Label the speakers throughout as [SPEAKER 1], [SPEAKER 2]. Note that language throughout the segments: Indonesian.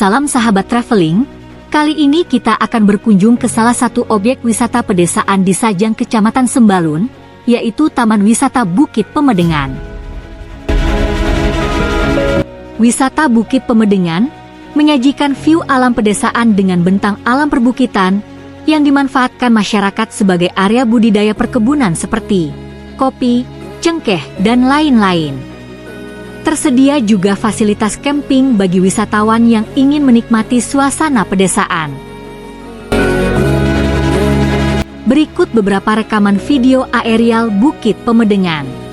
[SPEAKER 1] Salam sahabat traveling, kali ini kita akan berkunjung ke salah satu objek wisata pedesaan di Sajang Kecamatan Sembalun, yaitu Taman Wisata Bukit Pemedengan. Wisata Bukit Pemedengan menyajikan view alam pedesaan dengan bentang alam perbukitan yang dimanfaatkan masyarakat sebagai area budidaya perkebunan seperti kopi, cengkeh, dan lain-lain. Tersedia juga fasilitas camping bagi wisatawan yang ingin menikmati suasana pedesaan. Berikut beberapa rekaman video aerial Bukit Pemedengan.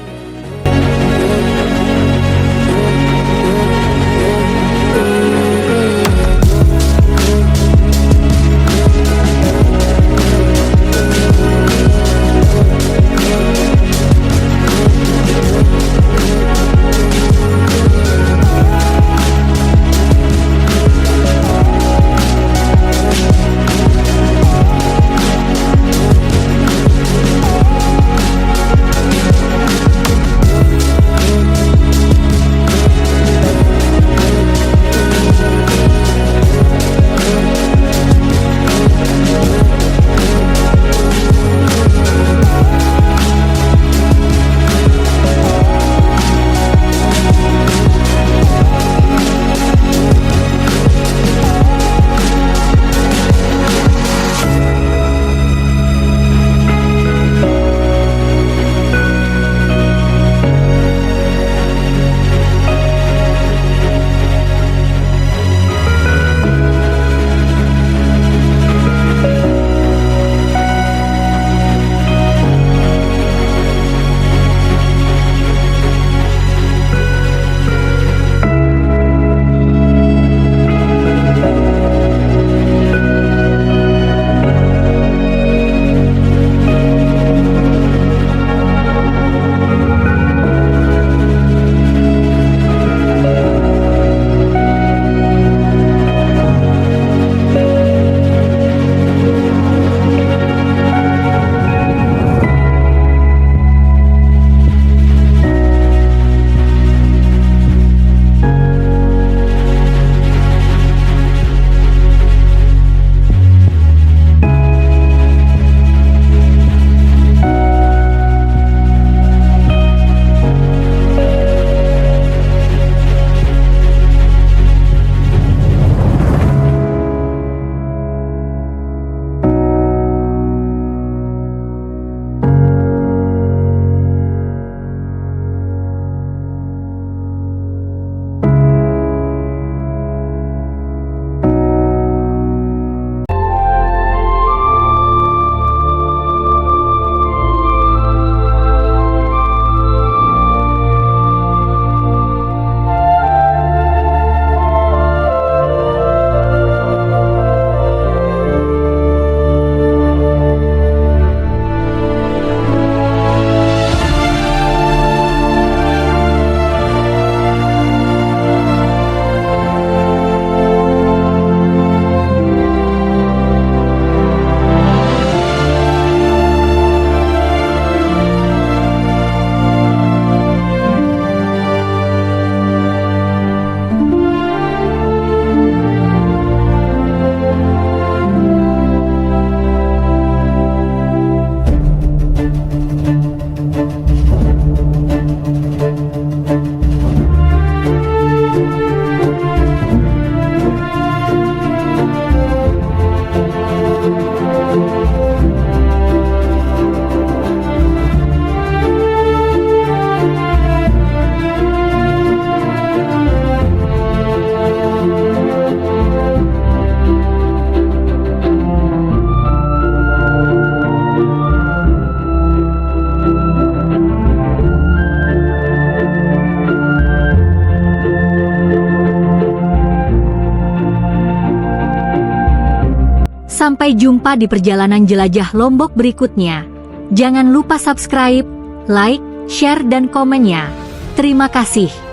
[SPEAKER 1] Sampai jumpa di perjalanan jelajah Lombok berikutnya. Jangan lupa subscribe, like, share, dan komennya. Terima kasih.